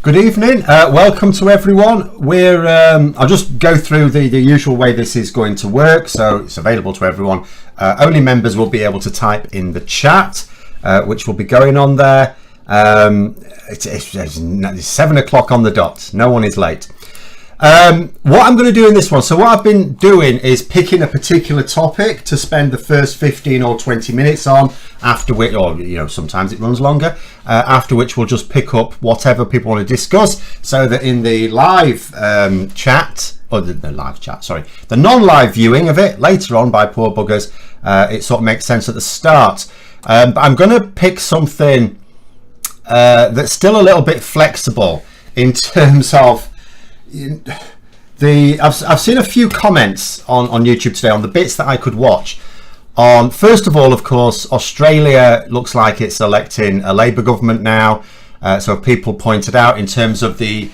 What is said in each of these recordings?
Good evening, welcome to everyone. I'll just go through the usual way this is going to work, so it's available to everyone. Only members will be able to type in the chat, which will be going on there. It's 7 o'clock on the dot, no one is late. What I'm going to do in this one, so what I've been doing is picking a particular topic to spend the first 15 or 20 minutes on, after which, or sometimes it runs longer, after which we'll just pick up whatever people want to discuss, so that in the live chat, or the non-live viewing of it later on by poor buggers, it sort of makes sense at the start. But I'm going to pick something that's still a little bit flexible in terms of I've seen a few comments on YouTube today on the bits that I could watch. First of all, of course, Australia looks like it's electing a Labour government now. So people pointed out in terms of the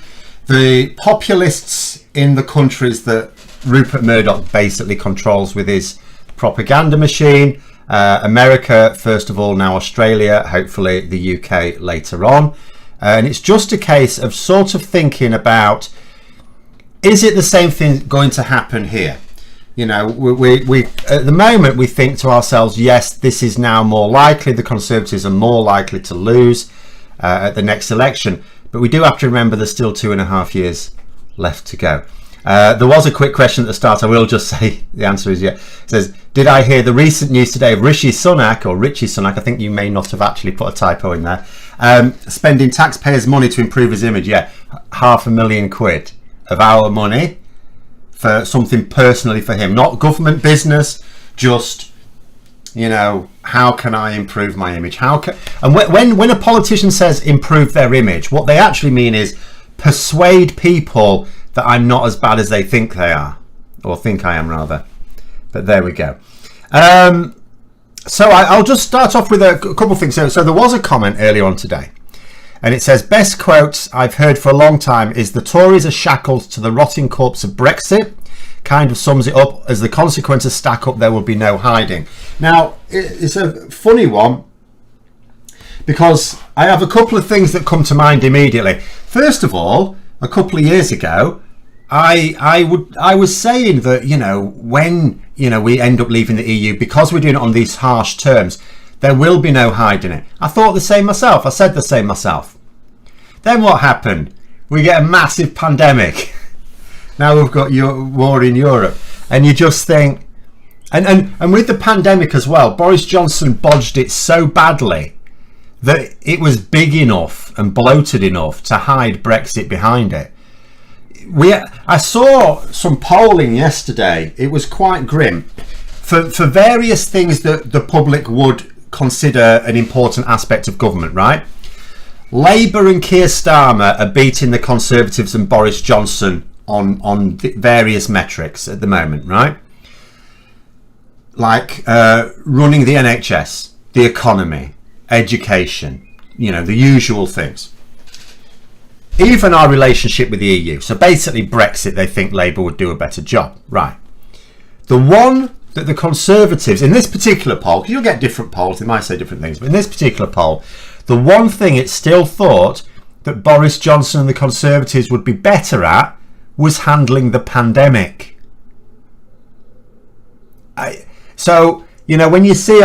populists in the countries that Rupert Murdoch basically controls with his propaganda machine. America, first of all, now Australia, hopefully the UK later on. And it's just a case of sort of thinking about, is it the same thing going to happen here? We at the moment we think to ourselves, yes, this is now more likely, the Conservatives are more likely to lose at the next election, but we do have to remember there's still 2.5 years left to go. There was a quick question at the start. I will just say the answer is yes. It says, did I hear the recent news today of Richie Sunak, I think you may not have actually put a typo in there, spending taxpayers' money to improve his image? Yeah, £500,000 of our money for something personally for him, not government business, just how can I improve my image? And when a politician says improve their image, what they actually mean is persuade people that I'm not as bad as they think they are, or think I am rather. But there we go. So I'll just start off with a couple of things. So there was a comment earlier on today, and it says, best quote I've heard for a long time is, the Tories are shackled to the rotting corpse of Brexit. Kind of sums it up. As the consequences stack up, there will be no hiding. Now, it's a funny one, because I have a couple of things that come to mind immediately. First of all, a couple of years ago, I was saying that, when, we end up leaving the EU, because we're doing it on these harsh terms, there will be no hiding it. I thought the same myself. I said the same myself. Then what happened? We get a massive pandemic. Now we've got war in Europe. And you just think... And with the pandemic as well, Boris Johnson bodged it so badly that it was big enough and bloated enough to hide Brexit behind it. I saw some polling yesterday. It was quite grim. For various things that the public would consider an important aspect of government, right? Labour and Keir Starmer are beating the Conservatives and Boris Johnson on various metrics at the moment, right? Like running the NHS, the economy, education, the usual things. Even our relationship with the EU. So basically Brexit, they think Labour would do a better job, right? The one that the Conservatives, in this particular poll, because you'll get different polls, they might say different things, but in this particular poll, the one thing it still thought that Boris Johnson and the Conservatives would be better at was handling the pandemic. So, when you see,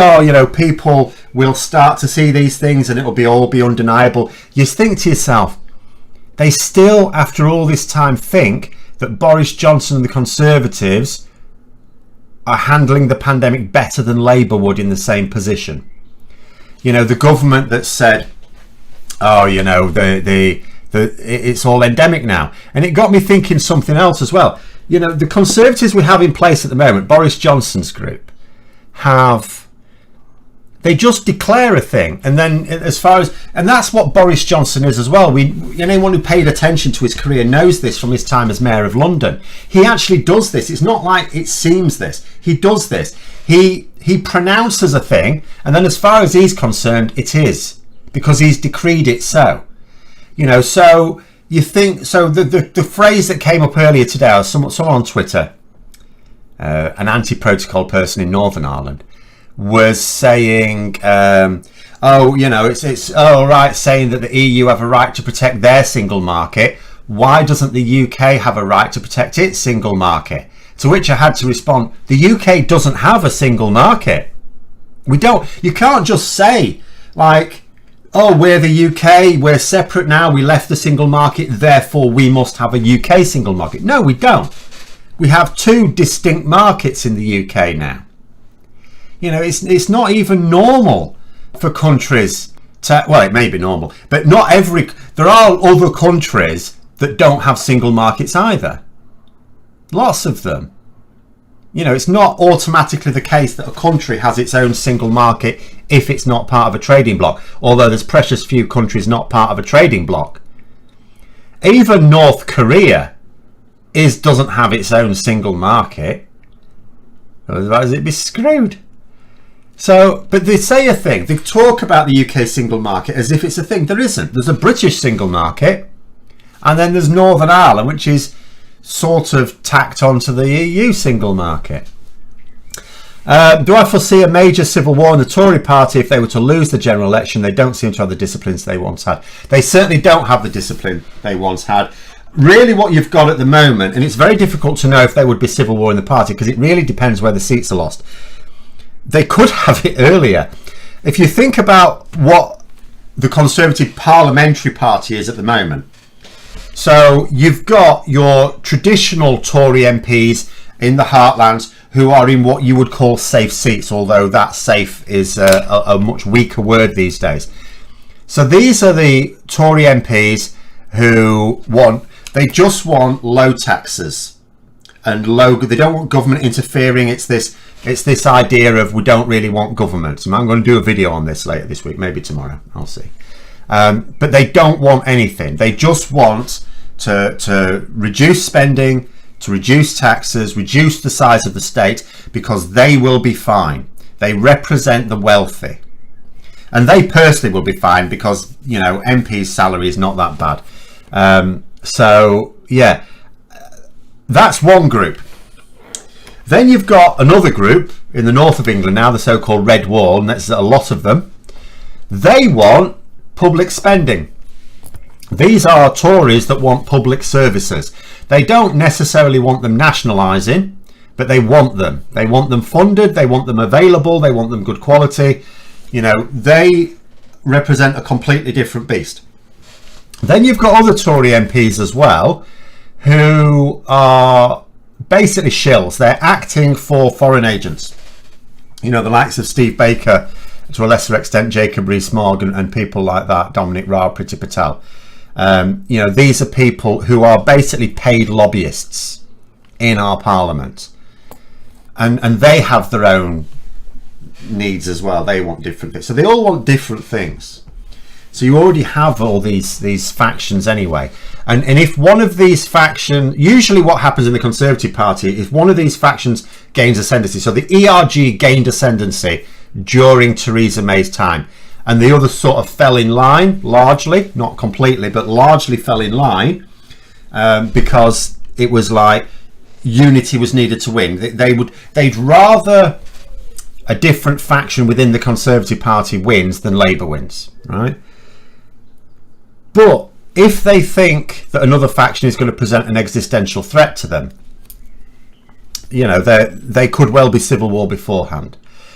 people will start to see these things and it'll all be undeniable, you think to yourself, they still, after all this time, think that Boris Johnson and the Conservatives are handling the pandemic better than Labour would in the same position. The government that said, it's all endemic now. And it got me thinking something else as well. The Conservatives we have in place at the moment, Boris Johnson's group, they just declare a thing, and then and that's what Boris Johnson is as well. Anyone who paid attention to his career knows this from his time as Mayor of London. He actually does this. It's not like it seems this. He does this. He pronounces a thing, and then as far as he's concerned, it is, because he's decreed it so. So you think, so the phrase that came up earlier today, someone on Twitter, an anti-protocol person in Northern Ireland, was saying, oh, you know, it's oh right, saying that the EU have a right to protect their single market. Why doesn't the UK have a right to protect its single market? To which I had to respond, the UK doesn't have a single market. We don't. You can't just say, like, oh, we're the UK, we're separate now, we left the single market, therefore we must have a UK single market. No, we don't. We have two distinct markets in the UK now. You know, it's not even normal for countries to, well, it may be normal, but not every, there are other countries that don't have single markets either. Lots of them. You know, it's not automatically the case that a country has its own single market if it's not part of a trading bloc, although there's precious few countries not part of a trading bloc. Even North Korea doesn't have its own single market, otherwise it'd be screwed. So, but they say a thing, they talk about the UK single market as if it's a thing. There isn't. There's a British single market, and then there's Northern Ireland, which is sort of tacked onto the EU single market. Do I foresee a major civil war in the Tory party if they were to lose the general election? They don't seem to have the disciplines they once had. They certainly don't have the discipline they once had. Really what you've got at the moment, and it's very difficult to know if there would be civil war in the party because it really depends where the seats are lost. They could have it earlier. If you think about what the Conservative Parliamentary Party is at the moment, so you've got your traditional Tory MPs in the heartlands who are in what you would call safe seats, although that safe is a much weaker word these days. So these are the Tory MPs who they just want low taxes and they don't want government interfering. It's this idea of we don't really want government. And I'm going to do a video on this later this week, maybe tomorrow, I'll see. But they don't want anything. They just want to reduce spending, to reduce taxes, reduce the size of the state, because they will be fine. They represent the wealthy. And they personally will be fine because, you know, MP's salary is not that bad. So, yeah, that's one group. Then you've got another group in the north of England now, the so-called Red Wall, and there's a lot of them. They want public spending. These are Tories that want public services. They don't necessarily want them nationalising, but they want them. They want them funded, they want them available, they want them good quality. You know, they represent a completely different beast. Then you've got other Tory MPs as well, who are basically shills. They're acting for foreign agents. You know, the likes of Steve Baker, to a lesser extent Jacob Rees-Mogg and people like that, Dominic Raab, Priti Patel. You know, these are people who are basically paid lobbyists in our parliament, and they have their own needs as well. They want different things, so they all want different things. So you already have all these factions anyway, and if one of these factions, usually what happens in the Conservative Party, if one of these factions gains ascendancy, so the ERG gained ascendancy during Theresa May's time, and the others sort of fell in line, largely, not completely, but largely fell in line, because it was like unity was needed to win. They'd rather a different faction within the Conservative Party wins than Labour wins, right? But if they think that another faction is going to present an existential threat to them, you know, they could well be civil war beforehand.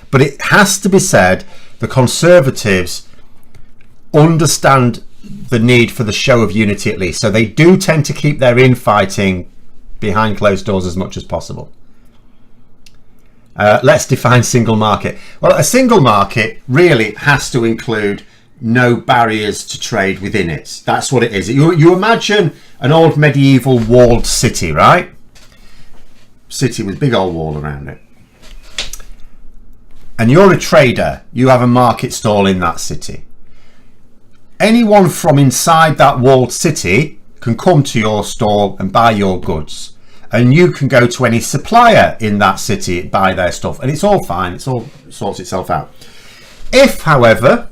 But it has to be said, the Conservatives understand the need for the show of unity at least. So they do tend to keep their infighting behind closed doors as much as possible. Let's define single market. Well, a single market really has to include no barriers to trade within it. That's what it is. You imagine an old medieval walled city, right? City with a big old wall around it. And you're a trader, you have a market stall in that city. Anyone from inside that walled city can come to your stall and buy your goods. And you can go to any supplier in that city, buy their stuff. And it's all fine, it all sorts itself out. If, however,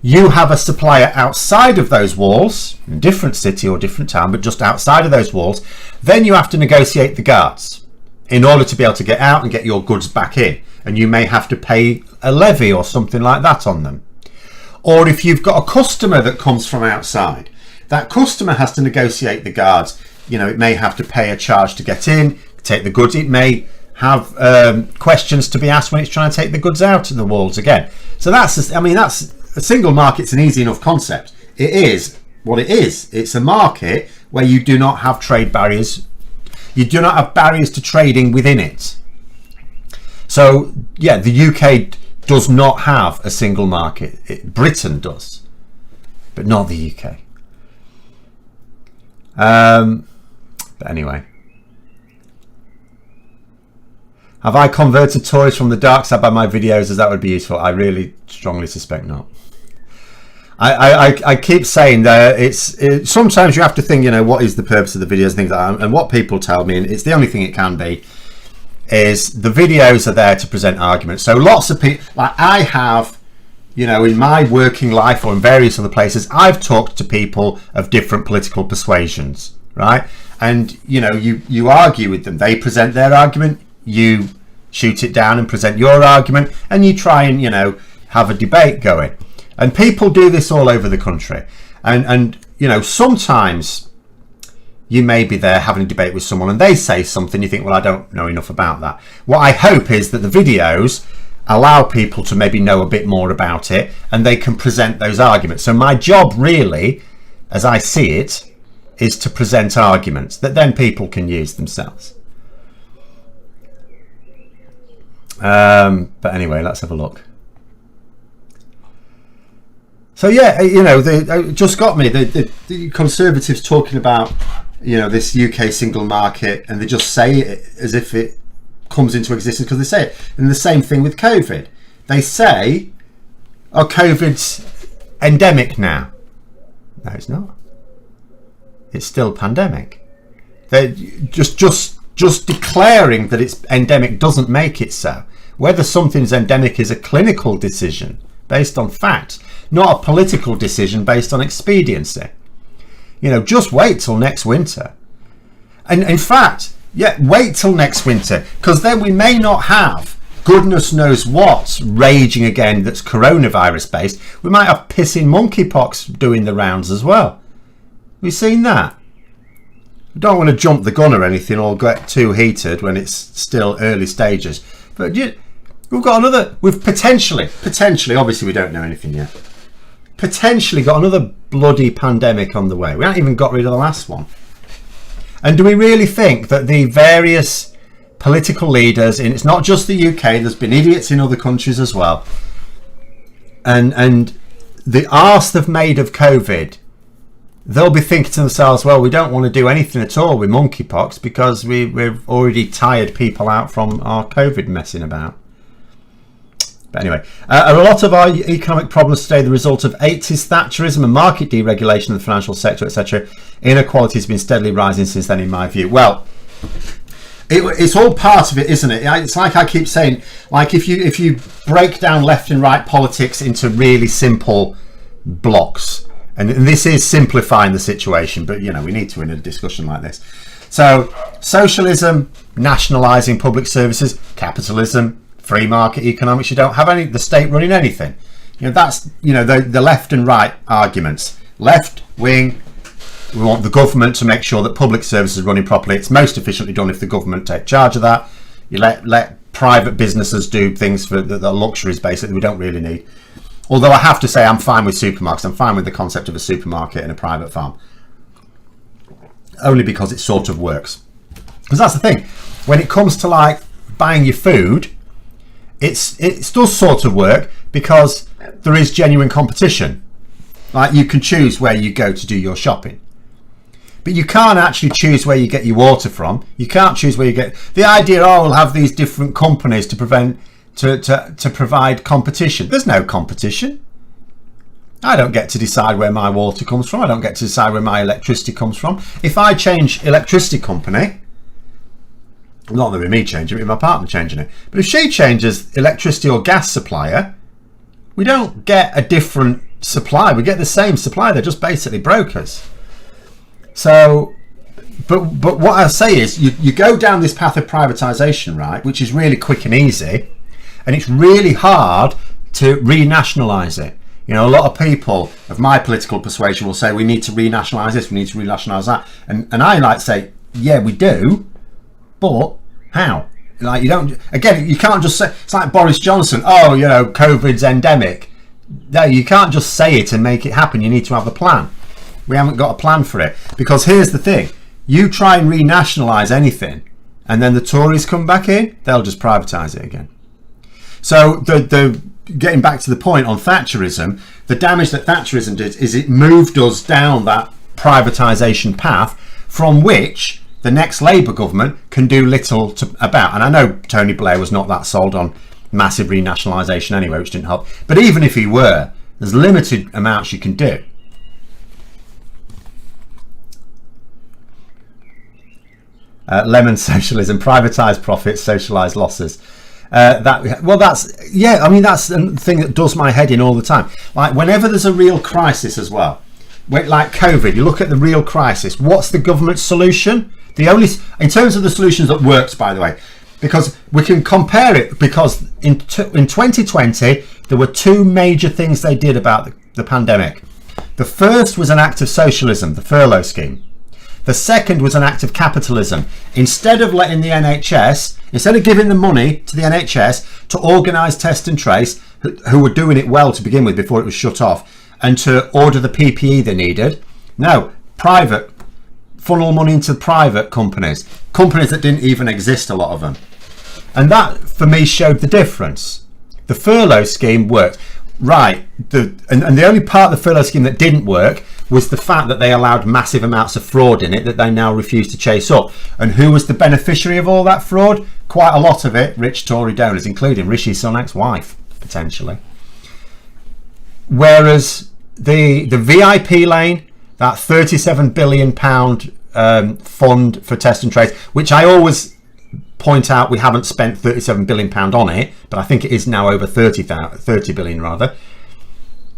you have a supplier outside of those walls, in a different city or different town, but just outside of those walls, then you have to negotiate the guards in order to be able to get out and get your goods back in. And you may have to pay a levy or something like that on them. or if you've got a customer that comes from outside, that customer has to negotiate the guards. You know, it may have to pay a charge to get in, take the goods. It may have questions to be asked when it's trying to take the goods out of the walls again. So that's a single market's an easy enough concept. It is what it is. It's a market where you do not have trade barriers. You do not have barriers to trading within it. So yeah, the UK does not have a single market. Britain does, but not the UK. But anyway, have I converted Tories from the dark side by my videos, as that would be useful? I really strongly suspect not. I keep saying that sometimes you have to think, you know, what is the purpose of the videos and things like that, and what people tell me, and it's the only thing it can be, is the videos are there to present arguments. So lots of people, like I have, you know, in my working life or in various other places, I've talked to people of different political persuasions, right? And, you know, you argue with them. They present their argument, you shoot it down and present your argument, and you try and, you know, have a debate going. And people do this all over the country. And you know, sometimes you may be there having a debate with someone and they say something, you think, well, I don't know enough about that. What I hope is that the videos allow people to maybe know a bit more about it and they can present those arguments. So my job really, as I see it, is to present arguments that then people can use themselves. But anyway, let's have a look. So yeah, you know, it just got me, the Conservatives talking about, you know, this UK single market, and they just say it as if it comes into existence because they say it. And the same thing with COVID. They say, oh, COVID's endemic now. No, it's not. It's still pandemic. They're just declaring that it's endemic doesn't make it so. Whether something's endemic is a clinical decision based on facts, not a political decision based on expediency. You know, just wait till next winter. And in fact, yeah, wait till next winter, because then we may not have goodness knows what raging again that's coronavirus based. We might have pissing monkeypox doing the rounds as well. We've seen that. I don't want to jump the gun or anything or get too heated when it's still early stages. But we've potentially, obviously we don't know anything yet, potentially got another bloody pandemic on the way. We haven't even got rid of the last one. And do we really think that the various political leaders, and it's not just the UK, there's been idiots in other countries as well, and the arse they've made of COVID, they'll be thinking to themselves, well, we don't want to do anything at all with monkeypox because we've already tired people out from our COVID messing about. But anyway, are a lot of our economic problems today the result of 80s Thatcherism and market deregulation of the financial sector, etc.? Inequality has been steadily rising since then, in my view. Well, it's all part of it, isn't it? It's like I keep saying, like if you break down left and right politics into really simple blocks, and this is simplifying the situation, but you know, we need to in a discussion like this. So socialism, nationalising public services; capitalism, free market economics. You don't have the state running anything. You know, that's, you know, the left and right arguments. Left wing, we want the government to make sure that public services are running properly. It's most efficiently done if the government take charge of that. You let private businesses do things for the luxuries basically we don't really need. Although I have to say I'm fine with supermarkets. I'm fine with the concept of a supermarket and a private farm. Only because it sort of works. Because that's the thing. When it comes to like buying your food, it does sort of work because there is genuine competition. Like you can choose where you go to do your shopping. But you can't actually choose where you get your water from. You can't choose where you get... The idea, we'll have these different companies to provide competition. There's no competition. I don't get to decide where my water comes from. I don't get to decide where my electricity comes from. If I change electricity company, not that with me changing it, with my partner changing it, but if she changes electricity or gas supplier, we don't get a different supply. We get the same supply. They're just basically brokers. So, but what I say is you go down this path of privatisation, right, which is really quick and easy, and it's really hard to renationalise it. You know, a lot of people of my political persuasion will say we need to renationalise this, we need to renationalise that, and I like to say, yeah, we do, but how? Like, you don't, again, you can't just say, it's like Boris Johnson, oh, you know, COVID's endemic. No, you can't just say it and make it happen. You need to have a plan. We haven't got a plan for it, because here's the thing: you try and renationalise anything, and then the Tories come back in, they'll just privatise it again. So the getting back to the point on Thatcherism, the damage that Thatcherism did is it moved us down that privatisation path from which the next Labour government can do little about. And I know Tony Blair was not that sold on massive renationalisation anyway, which didn't help. But even if he were, there's limited amounts you can do. Lemon socialism, privatise profits, socialise losses. That's, yeah, I mean, that's the thing that does my head in all the time. Like, whenever there's a real crisis as well, like COVID, you look at the real crisis, what's the government's solution? The only, in terms of the solutions that works, by the way, because we can compare it, because in 2020 there were two major things they did about the pandemic. The first was an act of socialism, the furlough scheme. The second was an act of capitalism. Instead of letting the NHS, instead of giving the money to the NHS to organise test and trace, who were doing it well to begin with before it was shut off, and to order the PPE they needed, no, private, funnel money into private companies that didn't even exist, a lot of them. And that, for me, showed the difference. The furlough scheme worked. Right, and the only part of the furlough scheme that didn't work was the fact that they allowed massive amounts of fraud in it that they now refuse to chase up. And who was the beneficiary of all that fraud? Quite a lot of it, rich Tory donors, including Rishi Sunak's wife, potentially. Whereas the VIP lane, that £37 billion fund for test and trace, which I always point out we haven't spent £37 billion on it, but I think it is now over 30 billion rather,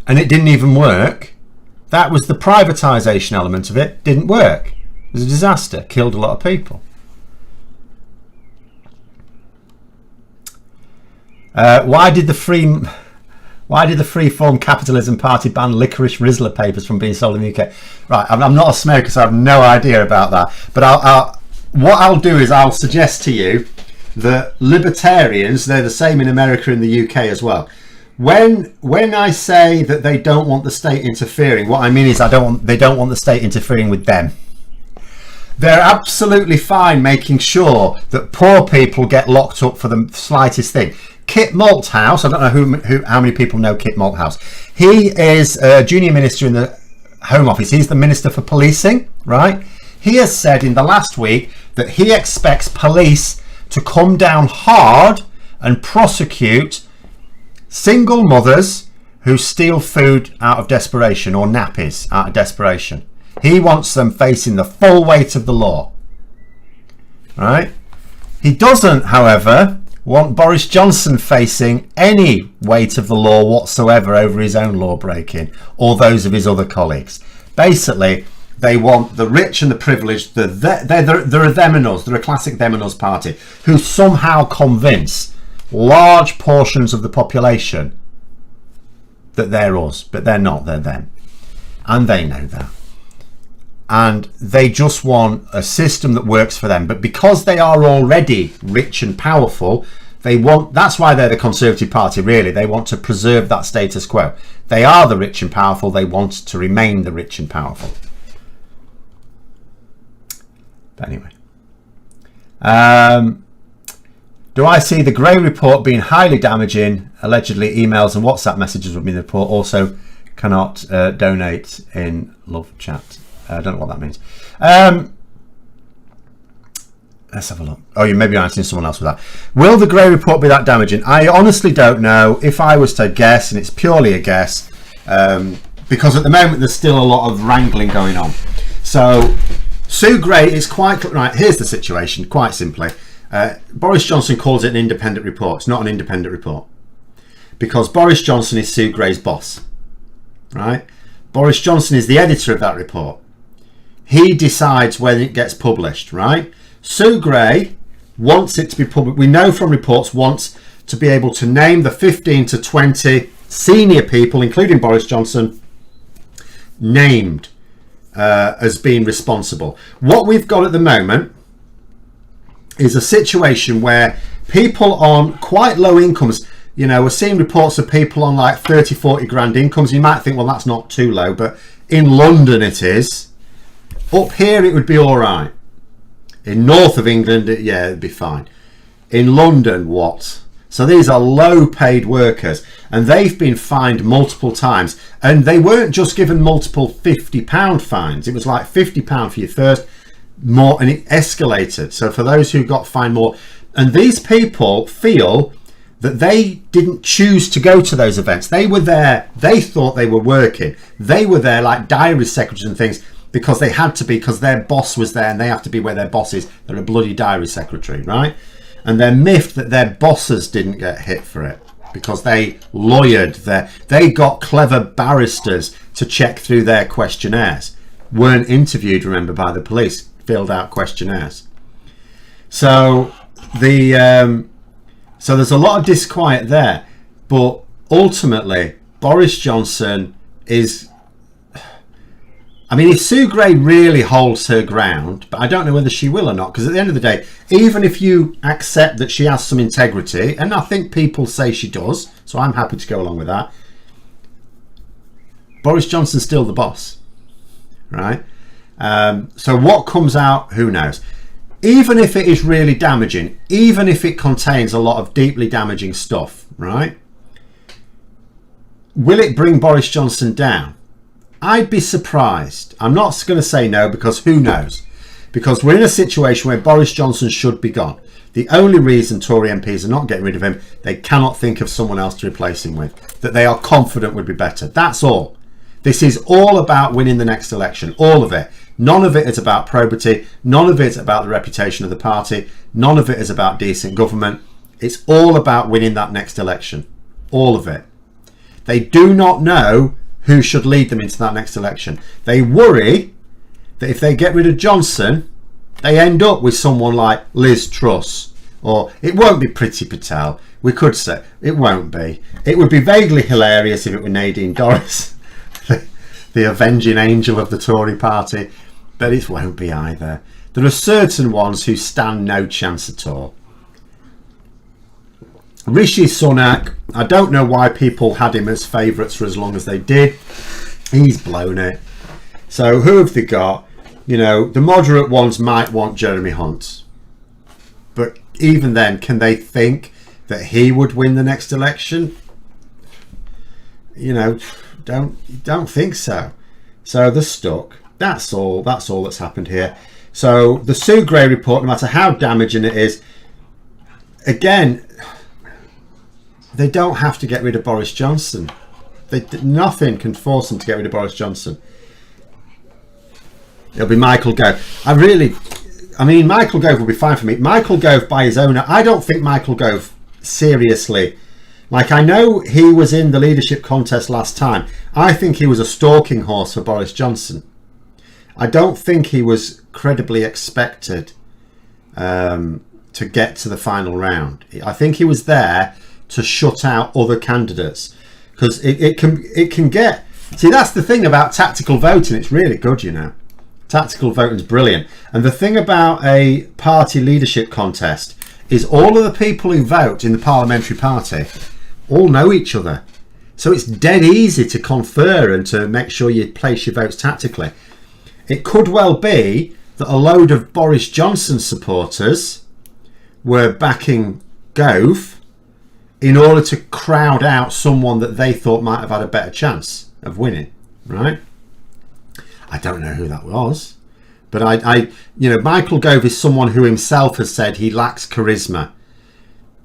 and it didn't even work. That was the privatisation element of it, didn't work. It was a disaster, killed a lot of people. Why did the Freeform Capitalism Party ban licorice Rizzler papers from being sold in the UK? Right, I'm not a smoker, so I have no idea about that. But what I'll do is I'll suggest to you that Libertarians, they're the same in America and the UK as well. When I say that they don't want the state interfering, what I mean is they don't want the state interfering with them. They're absolutely fine making sure that poor people get locked up for the slightest thing. Kit Malthouse, I don't know how many people know Kit Malthouse. He is a junior minister in the Home Office. He's the Minister for Policing, right? He has said in the last week that he expects police to come down hard and prosecute single mothers who steal food out of desperation, or nappies out of desperation. He wants them facing the full weight of the law. Right? He doesn't, however, want Boris Johnson facing any weight of the law whatsoever over his own law breaking or those of his other colleagues. Basically, they want the rich and the privileged. They're a them and us. They're a classic them and us party who somehow convince large portions of the population that they're us, but they're not, they're them. And they know that. And they just want a system that works for them. But because they are already rich and powerful, that's why they're the Conservative Party, really. They want to preserve that status quo. They are the rich and powerful. They want to remain the rich and powerful. But anyway. Do I see the Gray report being highly damaging? Allegedly, emails and WhatsApp messages would be in the report. Also, cannot donate in love chat. I don't know what that means. Let's have a look. Oh, you may be answering someone else with that. Will the Gray report be that damaging? I honestly don't know. If I was to guess, and it's purely a guess, because at the moment there's still a lot of wrangling going on. So, Sue Gray is quite... Right, here's the situation, quite simply. Boris Johnson calls it an independent report. It's not an independent report. Because Boris Johnson is Sue Gray's boss. Right? Boris Johnson is the editor of that report. He decides when it gets published, right? Sue Gray wants it to be public. We know from reports, wants to be able to name the 15 to 20 senior people, including Boris Johnson, named as being responsible. What we've got at the moment is a situation where people on quite low incomes, you know, we're seeing reports of people on like 30, 40 grand incomes. You might think, well, that's not too low, but in London it is. Up here it would be all right. In north of England, yeah, it'd be fine. In London, what? So these are low paid workers, and they've been fined multiple times, and they weren't just given multiple £50 fines. It was like £50 for your first, more, and it escalated. So for those who got fined more, and these people feel that they didn't choose to go to those events. They were there, they thought they were working. They were there like diary secretaries and things because they had to be, because their boss was there and they have to be where their boss is. They're a bloody diary secretary, right? And they're miffed that their bosses didn't get hit for it because they lawyered they got clever barristers to check through their questionnaires. Weren't interviewed, remember, by the police, filled out questionnaires. So so there's a lot of disquiet there, but ultimately Boris Johnson is, I mean, if Sue Gray really holds her ground, but I don't know whether she will or not, because at the end of the day, even if you accept that she has some integrity, and I think people say she does, so I'm happy to go along with that, Boris Johnson's still the boss, right? So what comes out, who knows? Even if it is really damaging, even if it contains a lot of deeply damaging stuff, right? Will it bring Boris Johnson down? I'd be surprised. I'm not going to say no, because who knows? Because we're in a situation where Boris Johnson should be gone. The only reason Tory MPs are not getting rid of him, they cannot think of someone else to replace him with, that they are confident would be better. That's all. This is all about winning the next election, all of it. None of it is about probity. None of it is about the reputation of the party. None of it is about decent government. It's all about winning that next election. All of it. They do not know who should lead them into that next election. They worry that if they get rid of Johnson, they end up with someone like Liz Truss, or it won't be Priti Patel. We could say it won't be. It would be vaguely hilarious if it were Nadine Dorries, the avenging angel of the Tory party, but it won't be either. There are certain ones who stand no chance at all. Rishi Sunak, I don't know why people had him as favourites for as long as they did. He's blown it. So who have they got? You know, the moderate ones might want Jeremy Hunt. But even then, can they think that he would win the next election? You know, don't think so. So they're stuck. That's all that's happened here. So the Sue Gray report, no matter how damaging it is, again, they don't have to get rid of Boris Johnson. Nothing can force them to get rid of Boris Johnson. It'll be Michael Gove. I mean, Michael Gove will be fine for me. Michael Gove by his own, I don't think Michael Gove, seriously, like, I know he was in the leadership contest last time. I think he was a stalking horse for Boris Johnson. I don't think he was credibly expected to get to the final round. I think he was there to shut out other candidates, because it can get, see, that's the thing about tactical voting. It's really good, you know. Tactical voting is brilliant. And the thing about a party leadership contest is all of the people who vote in the parliamentary party all know each other, so it's dead easy to confer and to make sure you place your votes tactically. It could well be that a load of Boris Johnson supporters were backing Gove in order to crowd out someone that they thought might have had a better chance of winning, right? I don't know who that was, but I you know, Michael Gove is someone who himself has said he lacks charisma.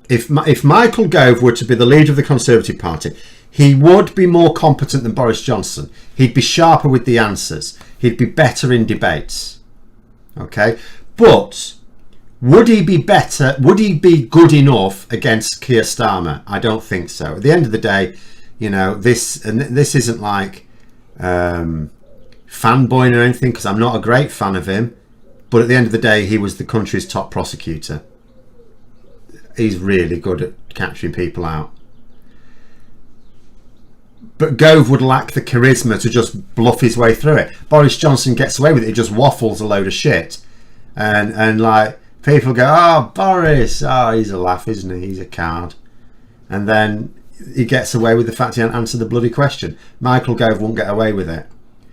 If Michael Gove were to be the leader of the Conservative Party, he would be more competent than Boris Johnson. He'd be sharper with the answers. He'd be better in debates. Okay, but would he be better? Would he be good enough against Keir Starmer? I don't think so. At the end of the day, you know, this isn't like fanboying or anything, because I'm not a great fan of him. But at the end of the day, he was the country's top prosecutor. He's really good at capturing people out. But Gove would lack the charisma to just bluff his way through it. Boris Johnson gets away with it. He just waffles a load of shit. And like, people go, oh, Boris, oh, he's a laugh, isn't he? He's a card. And then he gets away with the fact he hasn't answered the bloody question. Michael Gove won't get away with it.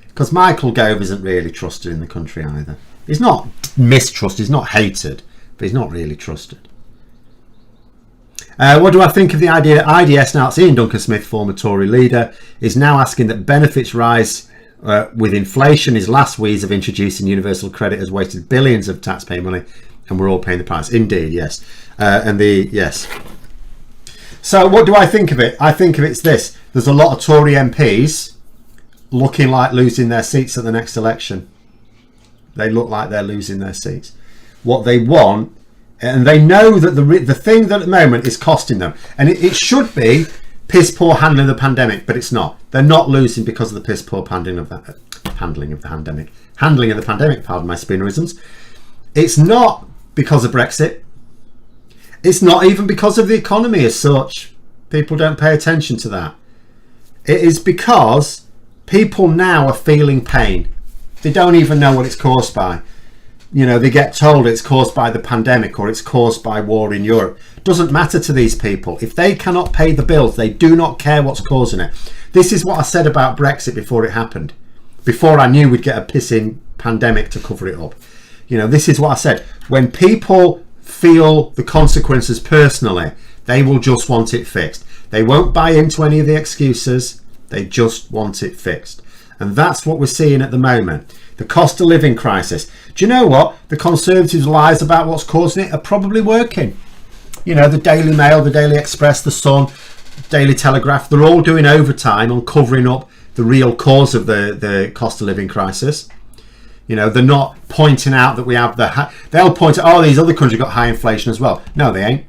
Because Michael Gove isn't really trusted in the country either. He's not mistrusted, he's not hated, but he's not really trusted. What do I think of the idea that IDS, now it's Ian Duncan Smith, former Tory leader, is now asking that benefits rise with inflation? His last wheeze of introducing universal credit has wasted billions of taxpayer money, and we're all paying the price. Indeed, yes. Yes. So what do I think of it? I think of it's this. There's a lot of Tory MPs looking like losing their seats at the next election. They look like they're losing their seats. What they want, and they know that the thing that at the moment is costing them, and it should be piss poor handling of the pandemic, but it's not. They're not losing because of the piss poor handling of the pandemic. Pardon my spinnerisms. It's not because of Brexit. It's not even because of the economy as such. People don't pay attention to that. It is because people now are feeling pain. They don't even know what it's caused by. You know, they get told it's caused by the pandemic or it's caused by war in Europe. It doesn't matter to these people. If they cannot pay the bills, they do not care what's causing it. This is what I said about Brexit before it happened. Before I knew we'd get a pissing pandemic to cover it up. You know, this is what I said. When people feel the consequences personally, they will just want it fixed. They won't buy into any of the excuses. They just want it fixed. And that's what we're seeing at the moment. The cost of living crisis. Do you know what? The Conservatives' lies about what's causing it are probably working. You know, the Daily Mail, the Daily Express, the Sun, Daily Telegraph, they're all doing overtime on covering up the real cause of the cost of living crisis. You know, they're not pointing out that we have they'll point out, oh, these other countries got high inflation as well. No, they ain't.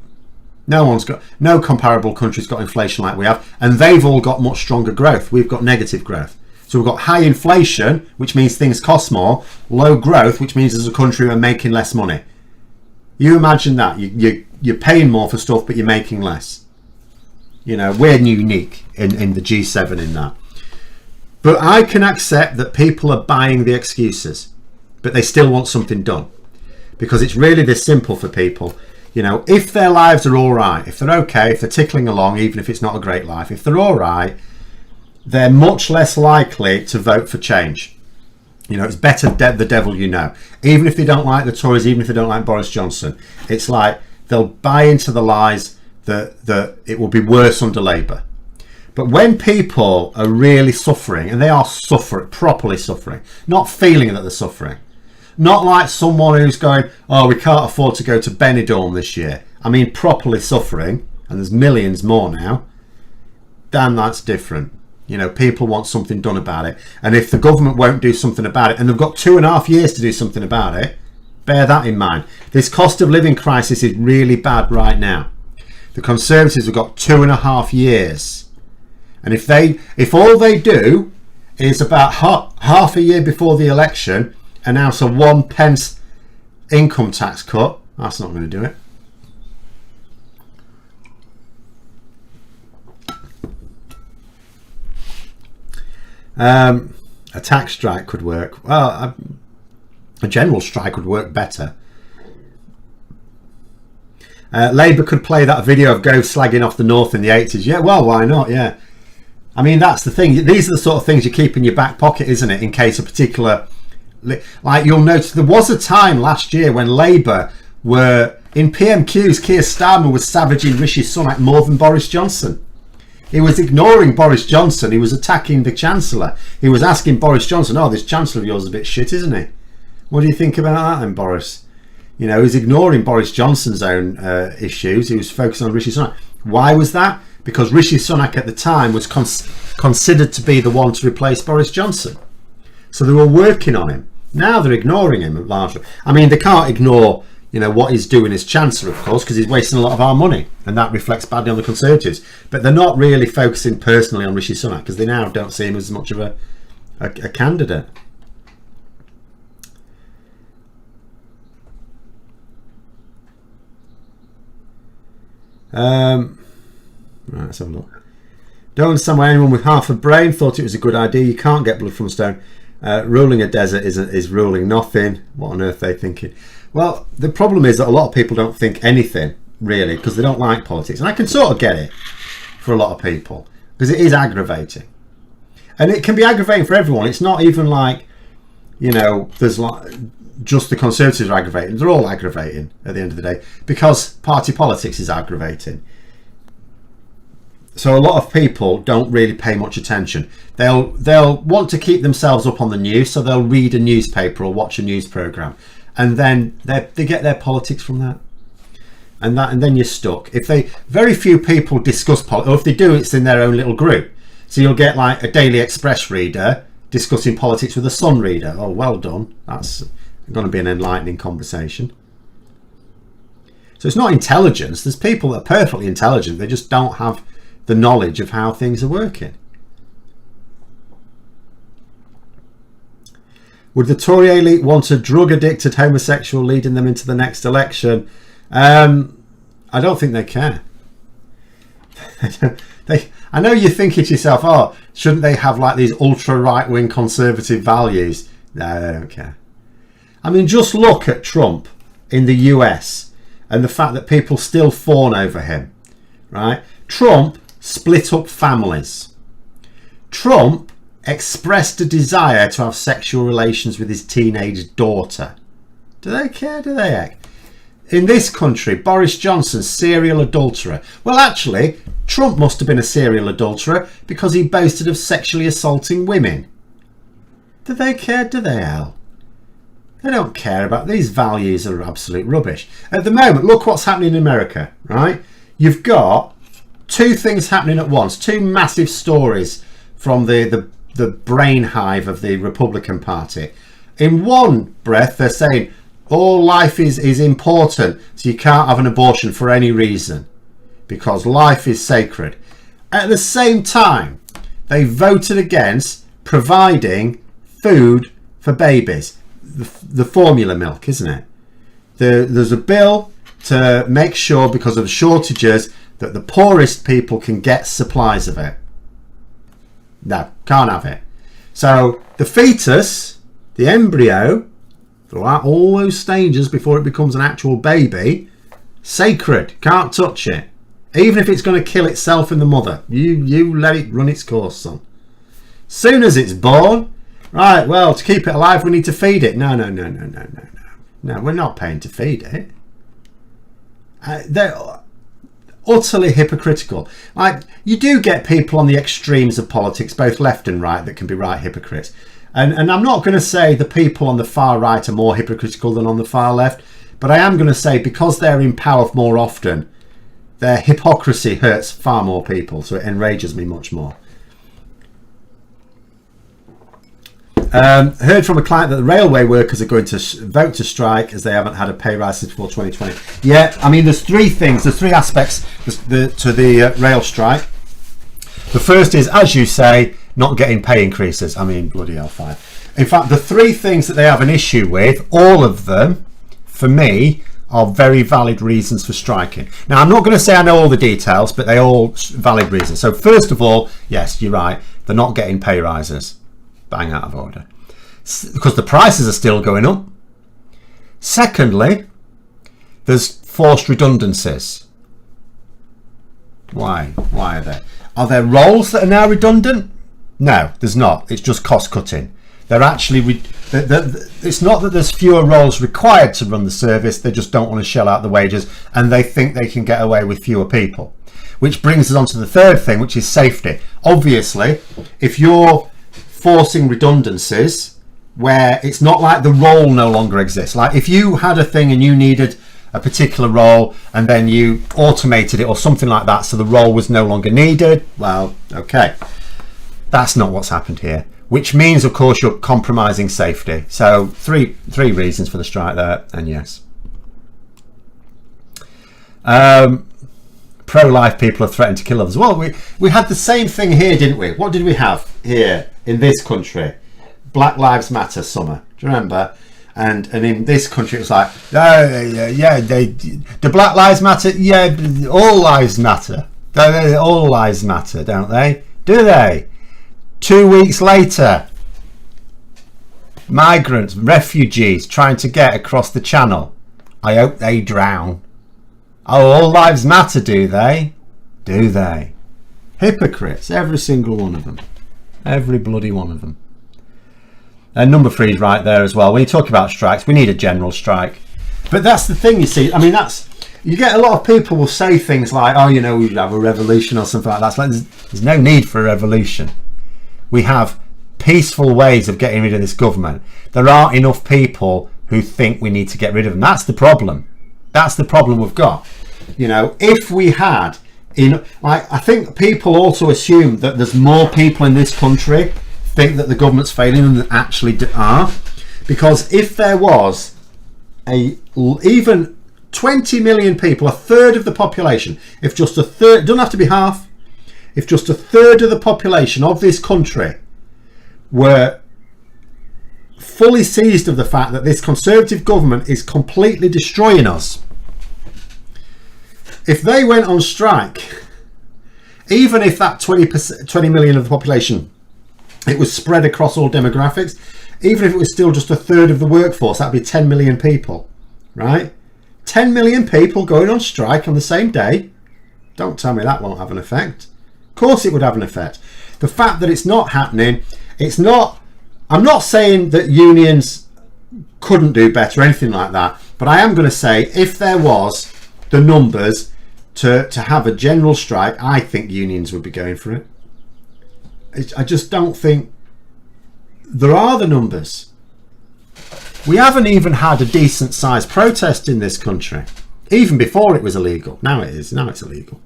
No comparable country's got inflation like we have, and they've all got much stronger growth. We've got negative growth. So we've got high inflation, which means things cost more, low growth, which means as a country we're making less money. You imagine that. You're paying more for stuff, but you're making less. You know, we're unique in the G7 in that. But I can accept that people are buying the excuses, but they still want something done. Because it's really this simple for people. You know, if their lives are all right, if they're okay, if they're tickling along, even if it's not a great life, if they're all right, they're much less likely to vote for change. You know, it's better the devil you know. Even if they don't like the Tories, even if they don't like Boris Johnson, it's like they'll buy into the lies that it will be worse under Labour. But when people are really suffering, and they are properly suffering, not feeling that they're suffering, not like someone who's going, oh, we can't afford to go to Benidorm this year. I mean, properly suffering, and there's millions more now, then that's different. You know, people want something done about it. And if the government won't do something about it, and they've got 2.5 years to do something about it, bear that in mind. This cost of living crisis is really bad right now. The Conservatives have got 2.5 years. And if all they do is about half a year before the election announce a 1 pence income tax cut, that's not going to do it. A tax strike could work. Well, a general strike would work better. Labour could play that video of Gove slagging off the North in the 80s. Yeah, well, why not? Yeah. I mean, that's the thing. These are the sort of things you keep in your back pocket, isn't it? In case a particular... Like, you'll notice there was a time last year when Labour were... In PMQs, Keir Starmer was savaging Rishi Sunak more than Boris Johnson. He was ignoring Boris Johnson. He was attacking the Chancellor. He was asking Boris Johnson, oh, this Chancellor of yours is a bit shit, isn't he? What do you think about that then, Boris? You know, he was ignoring Boris Johnson's own issues. He was focusing on Rishi Sunak. Why was that? Because Rishi Sunak at the time was considered to be the one to replace Boris Johnson. So they were working on him. Now they're ignoring him largely. I mean, they can't ignore, you know, what he's doing as Chancellor, of course, because he's wasting a lot of our money. And that reflects badly on the Conservatives. But they're not really focusing personally on Rishi Sunak because they now don't see him as much of a candidate. Right, let's have a look. Don't understand why anyone with half a brain thought it was a good idea. You can't get blood from a stone. Ruling a desert is ruling nothing. What on earth are they thinking? Well, the problem is that a lot of people don't think anything, really, because they don't like politics. And I can sort of get it for a lot of people, because it is aggravating. And it can be aggravating for everyone. It's not even like, there's like just the Conservatives are aggravating. They're all aggravating at the end of the day, because party politics is aggravating. So a lot of people don't really pay much attention. They'll want to keep themselves up on the news, so they'll read a newspaper or watch a news program, and then they get their politics from that. And then you're stuck. Very few people discuss politics, or if they do, it's in their own little group. So you'll get like a Daily Express reader discussing politics with a Sun reader. Oh, well done. That's going to be an enlightening conversation. So it's not intelligence. There's people that are perfectly intelligent. They just don't have the knowledge of how things are working. Would the Tory elite want a drug-addicted homosexual leading them into the next election? I don't think they care. I know you're thinking to yourself, oh, shouldn't they have like these ultra right-wing conservative values? No, they don't care. I mean, just look at Trump in the US and the fact that people still fawn over him, right? Trump split up families. Trump expressed a desire to have sexual relations with his teenage daughter. Do they care? Do they? In this country, Boris Johnson, serial adulterer. Well, actually, Trump must have been a serial adulterer because he boasted of sexually assaulting women. Do they care? Do they, Al? They don't care about these values. Are absolute rubbish. At the moment, look what's happening in America, right? You've got two things happening at once, two massive stories from the brain hive of the Republican Party. In one breath, they're saying all life is important, so you can't have an abortion for any reason because life is sacred. At the same time, they voted against providing food for babies, the formula milk, isn't it? There's a bill to make sure, because of shortages, that the poorest people can get supplies of it. No, can't have it. So the fetus, the embryo, throughout all those stages before it becomes an actual baby, sacred, can't touch it. Even if it's going to kill itself in the mother, you let it run its course, son. Soon as it's born, right, well, to keep it alive we need to feed it. No, we're not paying to feed it. They're utterly hypocritical. Like, you do get people on the extremes of politics, both left and right, that can be right hypocrites. And I'm not going to say the people on the far right are more hypocritical than on the far left, but I am going to say because they're in power more often, their hypocrisy hurts far more people, so it enrages me much more. Heard from a client that the railway workers are going to vote to strike as they haven't had a pay rise since before 2020. Yeah, I mean, there's three aspects to the rail strike. The first is, as you say, not getting pay increases. I mean, bloody hellfire. In fact, the three things that they have an issue with, all of them, for me, are very valid reasons for striking. Now, I'm not going to say I know all the details, but they're all valid reasons. So first of all, yes, you're right, they're not getting pay rises. Bang out of order. Because the prices are still going up. Secondly, there's forced redundancies. Why? Why are there? Are there roles that are now redundant? No, there's not. It's just cost cutting. They're actually, it's not that there's fewer roles required to run the service, they just don't want to shell out the wages and they think they can get away with fewer people. Which brings us on to the third thing, which is safety. Obviously, if you're forcing redundancies where it's not like the role no longer exists, like if you had a thing and you needed a particular role and then you automated it or something like that so the role was no longer needed, well, okay, that's not what's happened here, which means of course you're compromising safety. So three reasons for the strike there, and yes, pro-life people are threatened to kill others. Well, we had the same thing here, didn't we? What did we have here in this country? Black Lives Matter summer, do you remember? And in this country it was like, the Black Lives Matter, yeah, all lives matter. All lives matter, don't they? Do they? 2 weeks later, migrants, refugees trying to get across the channel. I hope they drown. Oh, all lives matter, do they? Do they? Hypocrites, every single one of them. Every bloody one of them. And number 3 is right there as well. When you talk about strikes, we need a general strike. But that's the thing, you see. I mean, you get a lot of people will say things like, oh, you know, we should have a revolution or something like that. It's like, there's no need for a revolution. We have peaceful ways of getting rid of this government. There aren't enough people who think we need to get rid of them. That's the problem. That's the problem we've got. You know, if we had, I think people also assume that there's more people in this country think that the government's failing than actually are. Because if there was even 20 million people, a third of the population, if just a third, doesn't have to be half, if just a third of the population of this country were fully seized of the fact that this Conservative government is completely destroying us, if they went on strike, even if that 20 million of the population, it was spread across all demographics, even if it was still just a third of the workforce, that'd be 10 million people, right? 10 million people going on strike on the same day. Don't tell me that won't have an effect. Of course it would have an effect. The fact that it's not happening, I'm not saying that unions couldn't do better or anything like that, but I am going to say if there was the numbers to have a general strike, I think unions would be going for it. I just don't think there are the numbers. We haven't even had a decent sized protest in this country, even before it was illegal. Now it is. Now it's illegal.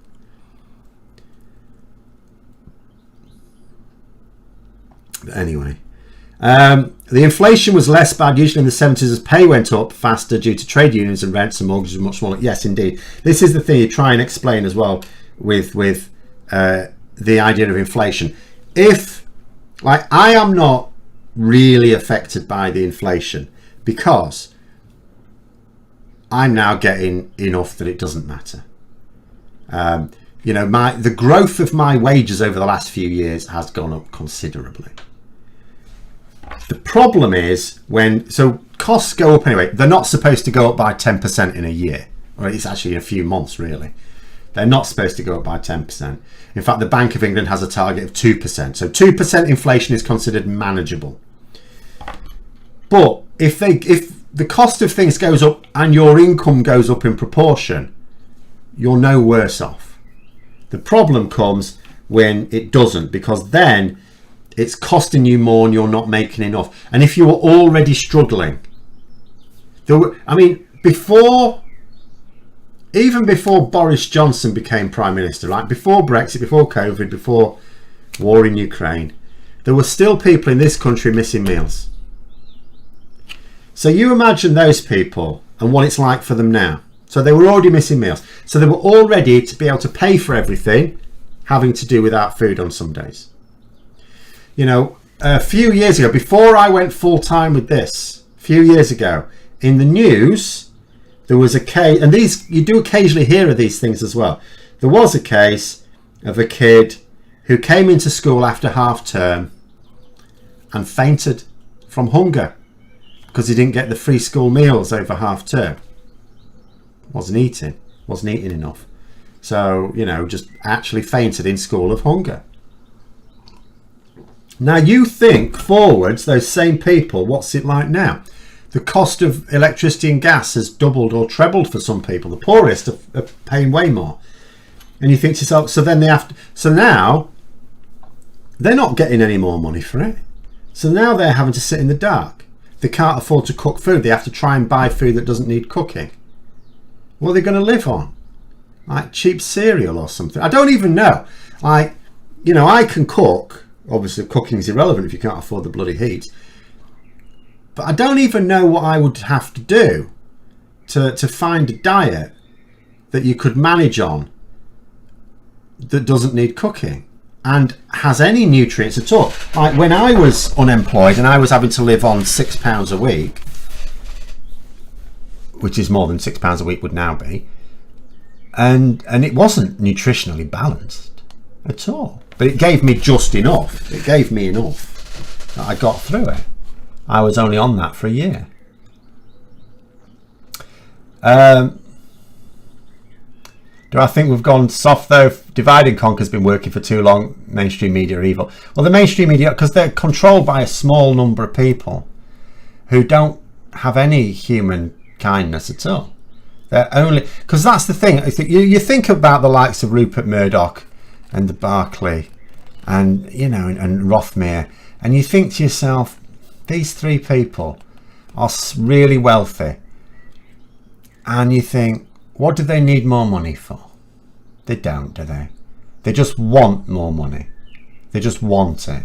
But anyway, the inflation was less bad usually in the 70s as pay went up faster due to trade unions and rents and mortgages were much smaller. Yes, indeed. This is the thing you try and explain as well with the idea of inflation. If, like, I am not really affected by the inflation because I'm now getting enough that it doesn't matter. You know, the growth of my wages over the last few years has gone up considerably. The problem is so costs go up anyway. They're not supposed to go up by 10% in a year, or it's actually in a few months really. They're not supposed to go up by 10%. In fact, the Bank of England has a target of 2%. So 2% inflation is considered manageable. But if the cost of things goes up and your income goes up in proportion, you're no worse off. The problem comes when it doesn't, because then it's costing you more and you're not making enough. And if you were already struggling, even before Boris Johnson became Prime Minister, right? Before Brexit, before COVID, before war in Ukraine, there were still people in this country missing meals. So you imagine those people and what it's like for them now. So they were already missing meals. So they were all ready to be able to pay for everything, having to do without food on some days. You know, a few years ago, before I went full time with this, a few years ago, in the news, there was a case, and these, you do occasionally hear of these things as well. There was a case of a kid who came into school after half term and fainted from hunger because he didn't get the free school meals over half term. Wasn't eating enough. So, you know, just actually fainted in school of hunger. Now you think forwards, those same people, what's it like now? The cost of electricity and gas has doubled or trebled for some people. The poorest are paying way more. And you think to yourself, so now they're not getting any more money for it. So now they're having to sit in the dark. They can't afford to cook food. They have to try and buy food that doesn't need cooking. What are they going to live on? Like cheap cereal or something? I don't even know. Like, you know, I can cook. Obviously, cooking is irrelevant if you can't afford the bloody heat. But I don't even know what I would have to do to find a diet that you could manage on that doesn't need cooking and has any nutrients at all. Like when I was unemployed and I was having to live on £6 a week, which is more than £6 a week would now be, and it wasn't nutritionally balanced at all, but it gave me just enough. It gave me enough that I got through it. I was only on that for a year. Do I think we've gone soft though? Divide and conquer has been working for too long. Mainstream media are evil. Well, the mainstream media, because they're controlled by a small number of people who don't have any human kindness at all. They're only, because that's the thing. You think about the likes of Rupert Murdoch and the Barclay and, you know, and Rothmere, and you think to yourself, these three people are really wealthy, and you think, what do they need more money for? They don't, do they? They just want more money. They just want it.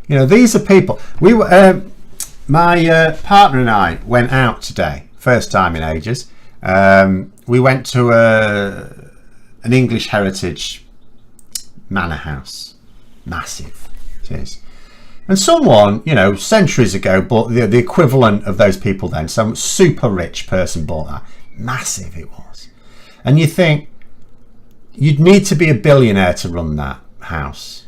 You know, these are people. We were, my partner and I went out today, first time in ages. We went to an English heritage manor house, massive it is. And someone, you know, centuries ago bought the equivalent of those people then. Some super rich person bought that. Massive it was. And you think, you'd need to be a billionaire to run that house.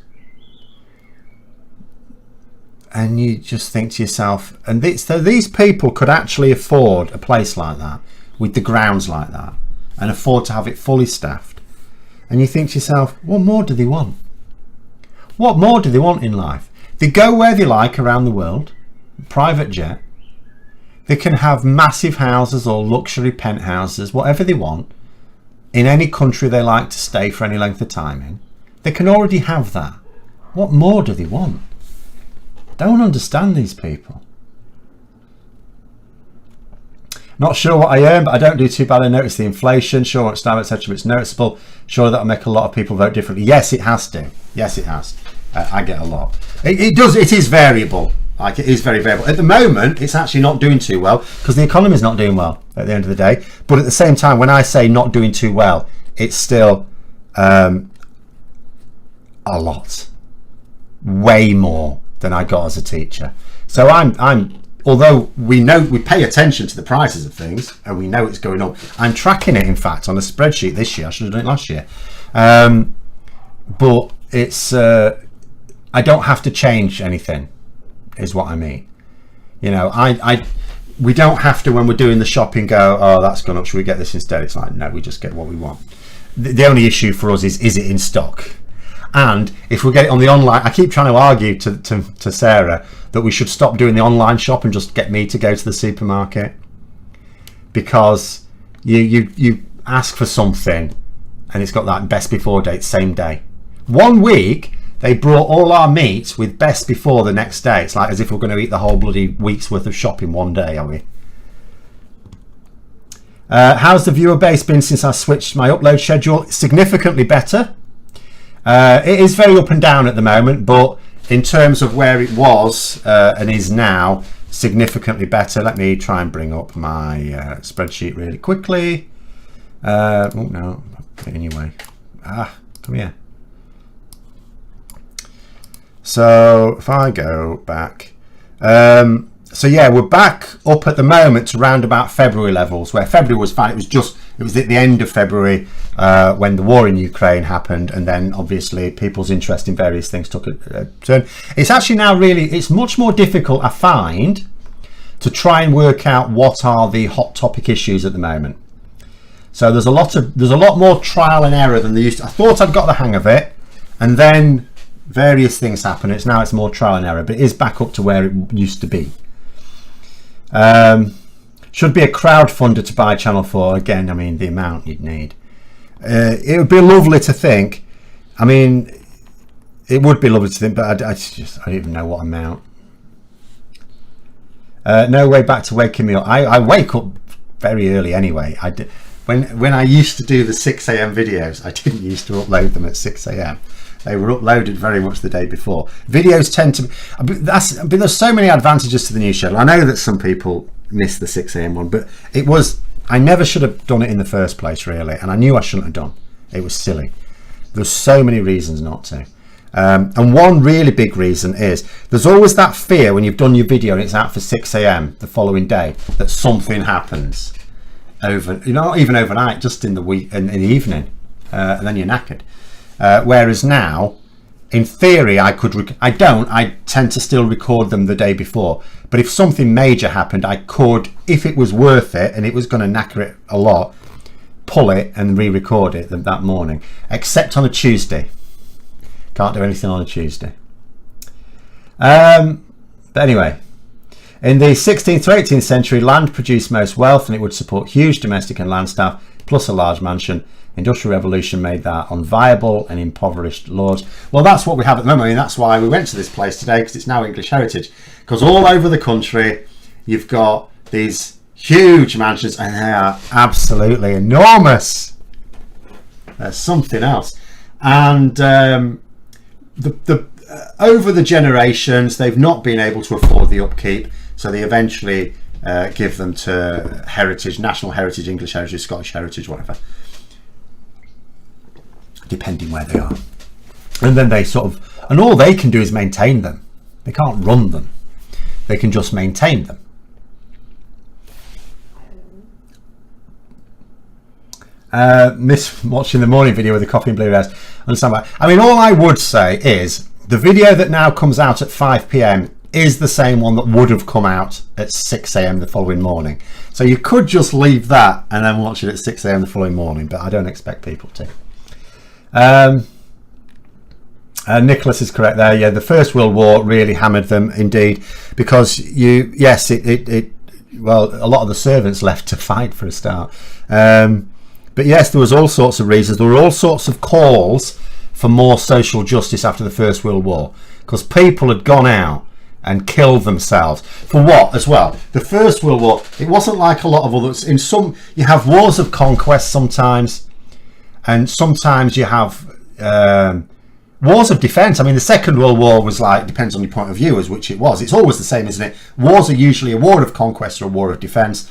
And you just think to yourself, and so these people could actually afford a place like that, with the grounds like that, and afford to have it fully staffed. And you think to yourself, what more do they want? What more do they want in life? They go where they like around the world, private jet. They can have massive houses or luxury penthouses, whatever they want, in any country they like to stay for any length of time in. They can already have that. What more do they want? Don't understand these people. Not sure what I earn, but I don't do too bad. I notice the inflation. Sure, it's down, etc. But it's noticeable. Sure, that'll make a lot of people vote differently. Yes, it has to. Yes, it has. I get a lot. It does. It is variable. Like, it is very variable. At the moment, it's actually not doing too well because the economy is not doing well at the end of the day. But at the same time, when I say not doing too well, it's still a lot, way more than I got as a teacher. So I'm. Although we know, we pay attention to the prices of things and we know it's going up. I'm tracking it, in fact, on a spreadsheet this year. I should have done it last year. But it's, I don't have to change anything, is what I mean. You know, we don't have to, when we're doing the shopping, go, oh, that's gone up, should we get this instead? It's like, no, we just get what we want. The only issue for us is it in stock? And if we get it on the online, I keep trying to argue to Sarah that we should stop doing the online shop and just get me to go to the supermarket, because you ask for something and it's got that best before date same day. 1 week they brought all our meat with best before the next day. It's like as if we're going to eat the whole bloody week's worth of shopping one day, are we? How's the viewer base been since I switched my upload schedule? Significantly better. It is very up and down at the moment, but in terms of where it was and is now, significantly better. Let me try and bring up my spreadsheet really quickly. Oh no, put it anyway. Come here. So if I go back, so yeah, we're back up at the moment to round about February levels, where February was fine. It was at the end of February when the war in Ukraine happened, and then obviously people's interest in various things took a turn. It's actually now it's much more difficult, I find, to try and work out what are the hot topic issues at the moment. So there's a lot more trial and error than there used to. I thought I'd got the hang of it, and then various things happen. It's more trial and error, but it is back up to where it used to be. Should be a crowdfunder to buy Channel 4. Again, I mean, the amount you'd need. It would be lovely to think. I mean, it would be lovely to think, but I don't even know what amount. No way back to waking me up. I wake up very early anyway. When I used to do the 6 a.m. videos, I didn't used to upload them at 6 a.m. They were uploaded very much the day before. Videos tend to, but there's so many advantages to the new schedule. I know that some people miss the 6 a.m. one, but I never should have done it in the first place, really, and I knew I shouldn't have done. It was silly. There's so many reasons not to. And one really big reason is there's always that fear when you've done your video and it's out for 6 a.m. the following day that something happens. not even overnight, just in the week and in the evening, and then you're knackered. Whereas now, in theory, I tend to still record them the day before. But if something major happened, I could, if it was worth it and it was going to knacker it a lot, pull it and re-record it that morning. Except on a Tuesday. Can't do anything on a Tuesday. But anyway, in the 16th to 18th century, land produced most wealth and it would support huge domestic and land staff, plus a large mansion. Industrial Revolution made that unviable and impoverished lords. Well, that's what we have at the moment. I mean, that's why we went to this place today, because it's now English heritage. Because all over the country, you've got these huge mansions, and they are absolutely enormous. There's something else. And over the generations, they've not been able to afford the upkeep, so they eventually give them to heritage, national heritage, English heritage, Scottish heritage, whatever, depending where they are. And then they and all they can do is maintain them. They can't run them. They can just maintain them. Miss watching the morning video with the coffee and blueberries. I mean, all I would say is the video that now comes out at 5 p.m. is the same one that would have come out at 6 a.m. the following morning. So you could just leave that and then watch it at 6 a.m. the following morning, but I don't expect people to. Nicholas is correct there. Yeah, the First World War really hammered them indeed, because well, a lot of the servants left to fight for a start. But yes, there was all sorts of reasons. There were all sorts of calls for more social justice after the First World War, because people had gone out and killed themselves. For what as well? The First World War, it wasn't like a lot of others. In some, you have wars of conquest sometimes, and sometimes you have wars of defence. I mean, the Second World War was like, depends on your point of view as which it was. It's always the same, isn't it? Wars are usually a war of conquest or a war of defence.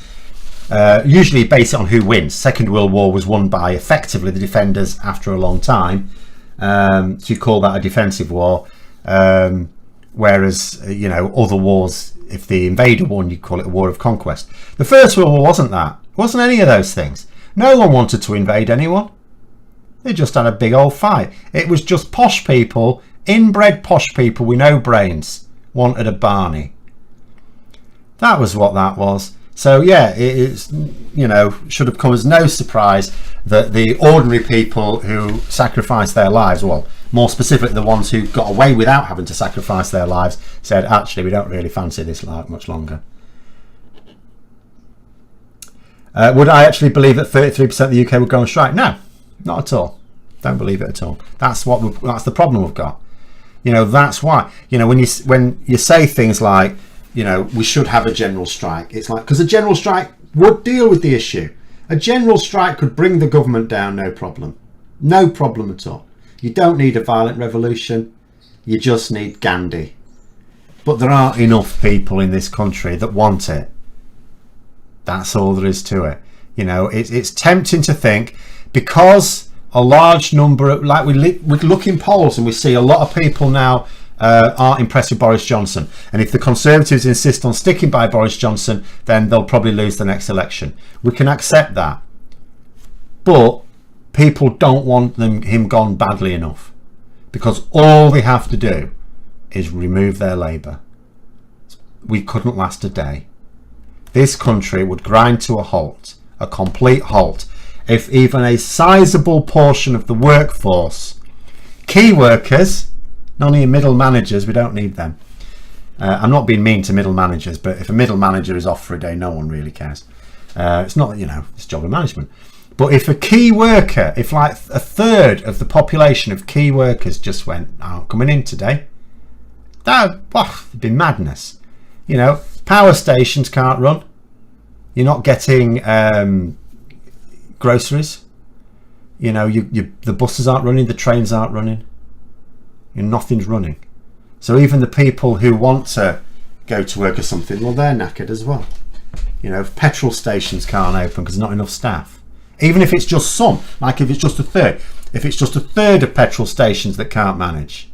Usually based on who wins. Second World War was won by effectively the defenders after a long time. So you call that a defensive war. Whereas, other wars, if the invader won, you call it a war of conquest. The First World War wasn't that. It wasn't any of those things. No one wanted to invade anyone. They just had a big old fight. It was just posh people, inbred posh people with no brains, wanted a Barney. That was what that was. So yeah, it's, should have come as no surprise that the ordinary people who sacrificed their lives, well, more specifically the ones who got away without having to sacrifice their lives, said, actually, we don't really fancy this much longer. Would I actually believe that 33% of the UK would go on strike? No, not at all. Don't believe it at all. That's the problem we've got. That's why. When you say things like, we should have a general strike, it's like, because a general strike would deal with the issue. A general strike could bring the government down, no problem. No problem at all. You don't need a violent revolution. You just need Gandhi. But there aren't enough people in this country that want it. That's all there is to it. It's tempting to think, because a large number, like we look in polls and we see a lot of people now aren't impressed with Boris Johnson, and if the Conservatives insist on sticking by Boris Johnson, then they'll probably lose the next election. We can accept that, but people don't want him gone badly enough, because all they have to do is remove their Labour. We couldn't last a day. This country would grind to a halt, a complete halt, if even a sizable portion of the workforce, key workers, none of your middle managers, we don't need them. I'm not being mean to middle managers, but if a middle manager is off for a day, no one really cares. It's not, it's job of management. But if a key worker, if like a third of the population of key workers just went, aren't coming in today, that would be madness. Power stations can't run. You're not getting groceries. The buses aren't running, the trains aren't running. Nothing's running. So even the people who want to go to work or something, well, they're knackered as well. If petrol stations can't open because there's not enough staff, even if it's just some, like if it's just a third of petrol stations that can't manage,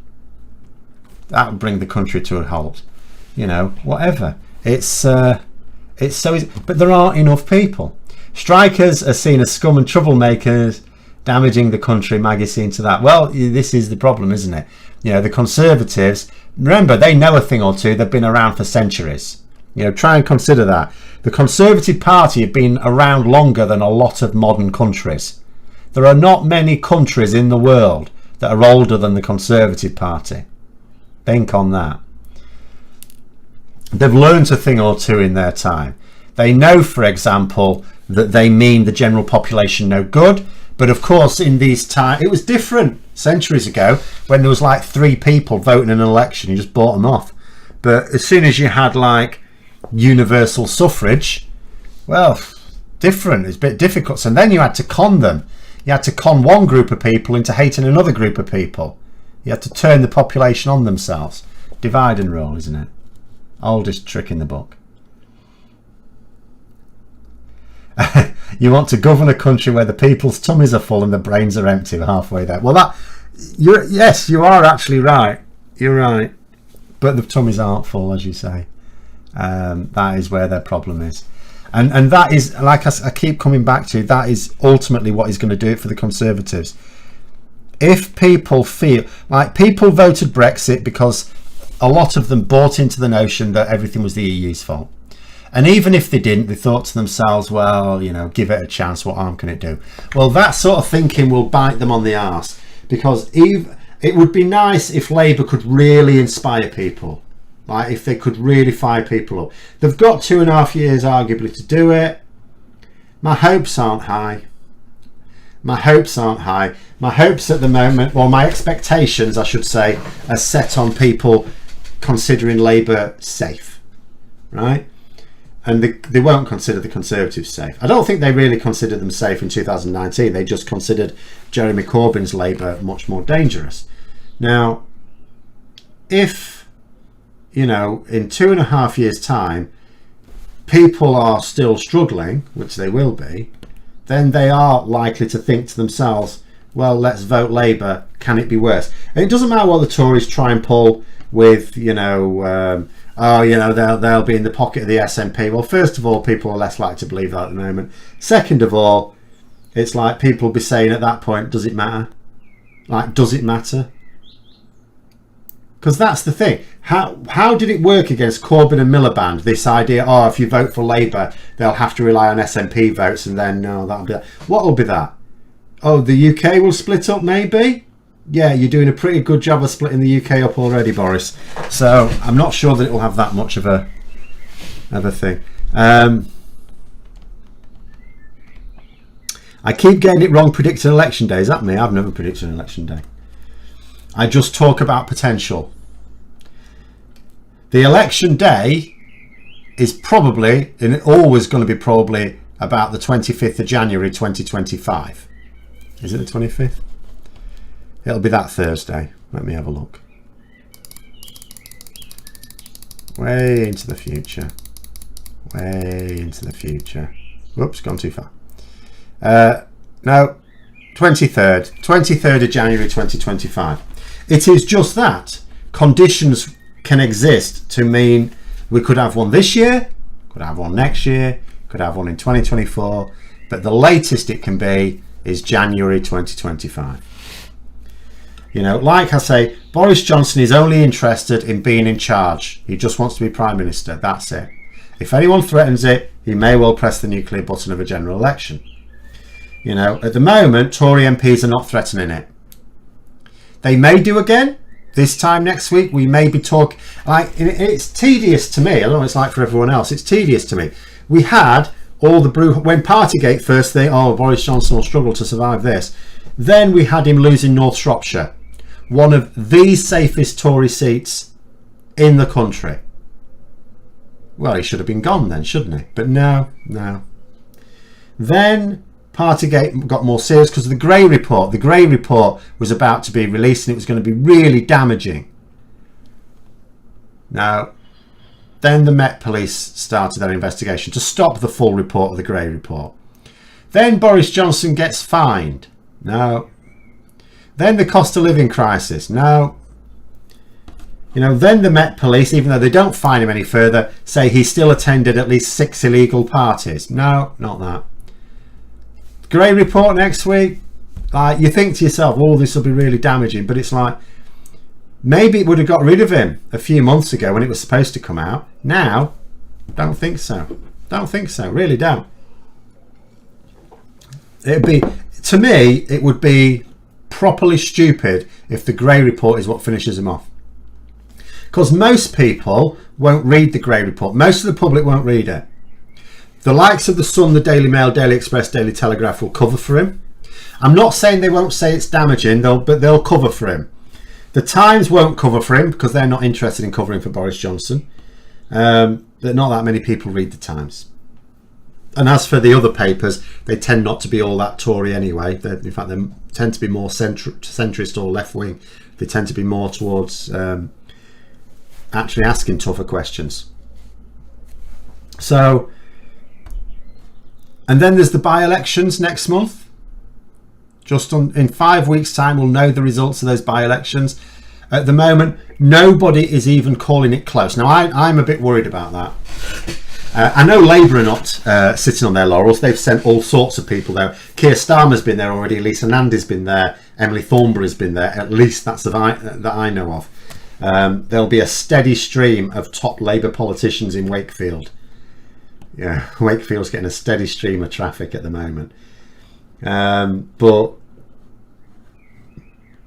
that would bring the country to a halt. Whatever. It's so easy. But there aren't enough people. Strikers are seen as scum and troublemakers, damaging the country. Maggie's seen to that. Well, this is the problem, isn't it? You know, the Conservatives, remember, they know a thing or two. They've been around for centuries. You know, try and consider that. The Conservative Party have been around longer than a lot of modern countries. There are not many countries in the world that are older than the Conservative Party. Think on that. They've learned a thing or two in their time. They know, for example, that they mean the general population no good. But of course, in these times, it was different centuries ago when there was like 3 people voting in an election. You just bought them off. But as soon as you had like universal suffrage, well, different. It's a bit difficult. And then you had to con them. You had to con one group of people into hating another group of people. You had to turn the population on themselves. Divide and rule, isn't it? Oldest trick in the book. You want to govern a country where the people's tummies are full and the brains are empty. We're halfway there. Well, yes, you are actually right. You're right. But the tummies aren't full, as you say. That is where their problem is. And that is, like I keep coming back to, that is ultimately what is going to do it for the Conservatives. If people feel like people voted Brexit because a lot of them bought into the notion that everything was the EU's fault. And even if they didn't, they thought to themselves, well, you know, give it a chance. What harm can it do? Well, that sort of thinking will bite them on the arse, because it would be nice if Labour could really inspire people. Like if they could really fire people up. They've got 2.5 years arguably to do it. My hopes aren't high. My hopes aren't high. My hopes at the moment, or my expectations I should say, are set on people considering Labour safe, right? And they won't consider the Conservatives safe. I don't think they really considered them safe in 2019. They just considered Jeremy Corbyn's Labour much more dangerous. Now, if, you know, in 2.5 years' time, people are still struggling, which they will be, then they are likely to think to themselves, well, let's vote Labour. Can it be worse? And it doesn't matter what the Tories try and pull with, you know, oh, you know, they'll be in the pocket of the SNP. Well, first of all, people are less likely to believe that at the moment. Second of all, it's like people will be saying at that point, does it matter? Like, does it matter? Because that's the thing. How did it work against Corbyn and Miliband? This idea, oh, if you vote for Labour, they'll have to rely on SNP votes, and then no, that'll be that. What will be that? Oh, the UK will split up, maybe. Yeah, you're doing a pretty good job of splitting the UK up already, Boris. So I'm not sure that it will have that much of a thing. I keep getting it wrong predicting election day. Is that me? I've never predicted an election day. I just talk about potential. The election day is probably, and always going to be probably, about the 25th of January 2025. Is it the 25th? It'll be that Thursday. Let me have a look. Way into the future. Way into the future. Whoops, gone too far. No, 23rd of January 2025. It is just that. Conditions can exist to mean we could have one this year, could have one next year, could have one in 2024, but the latest it can be is January 2025. You know, like I say, Boris Johnson is only interested in being in charge. He just wants to be Prime Minister. That's it. If anyone threatens it, he may well press the nuclear button of a general election. You know, at the moment, Tory MPs are not threatening it. They may do again. This time next week, we may be talking. Like, it's tedious to me. I don't know what it's like for everyone else. It's tedious to me. We had all the brew when Partygate first thing. Oh, Boris Johnson will struggle to survive this. Then we had him losing North Shropshire, one of the safest Tory seats in the country. Well, he should have been gone then, shouldn't he? But no. Then Partygate got more serious because of the Grey Report. The Grey Report was about to be released and it was going to be really damaging. Now, then the Met Police started their investigation to stop the full report of the Grey Report. Then Boris Johnson gets fined. No. Then the cost of living crisis. No. You know, then the Met Police, even though they don't fine him any further, say he still attended at least 6 illegal parties. No, not that. Grey report next week. Like, you think to yourself, oh, this will be really damaging, but it's like, maybe it would have got rid of him a few months ago when it was supposed to come out. Now, don't think so. Don't think so. Really don't. It'd be, to me, it would be properly stupid if the Grey report is what finishes him off. Because most people won't read the Grey report. Most of the public won't read it. The likes of the Sun, the Daily Mail, Daily Express, Daily Telegraph will cover for him. I'm not saying they won't say it's damaging, but they'll cover for him. The Times won't cover for him because they're not interested in covering for Boris Johnson. Not that many people read the Times. And as for the other papers, they tend not to be all that Tory anyway. In fact, they tend to be more centrist or left-wing. They tend to be more towards actually asking tougher questions. So, and then there's the by-elections next month. Just in 5 weeks' time, we'll know the results of those by-elections. At the moment, nobody is even calling it close. Now, I'm a bit worried about that. I know Labour are not sitting on their laurels. They've sent all sorts of people there. Keir Starmer's been there already. Lisa Nandy's been there. Emily Thornberry's been there. At least that's that I know of. There'll be a steady stream of top Labour politicians in Wakefield. Yeah, Wakefield's getting a steady stream of traffic at the moment. But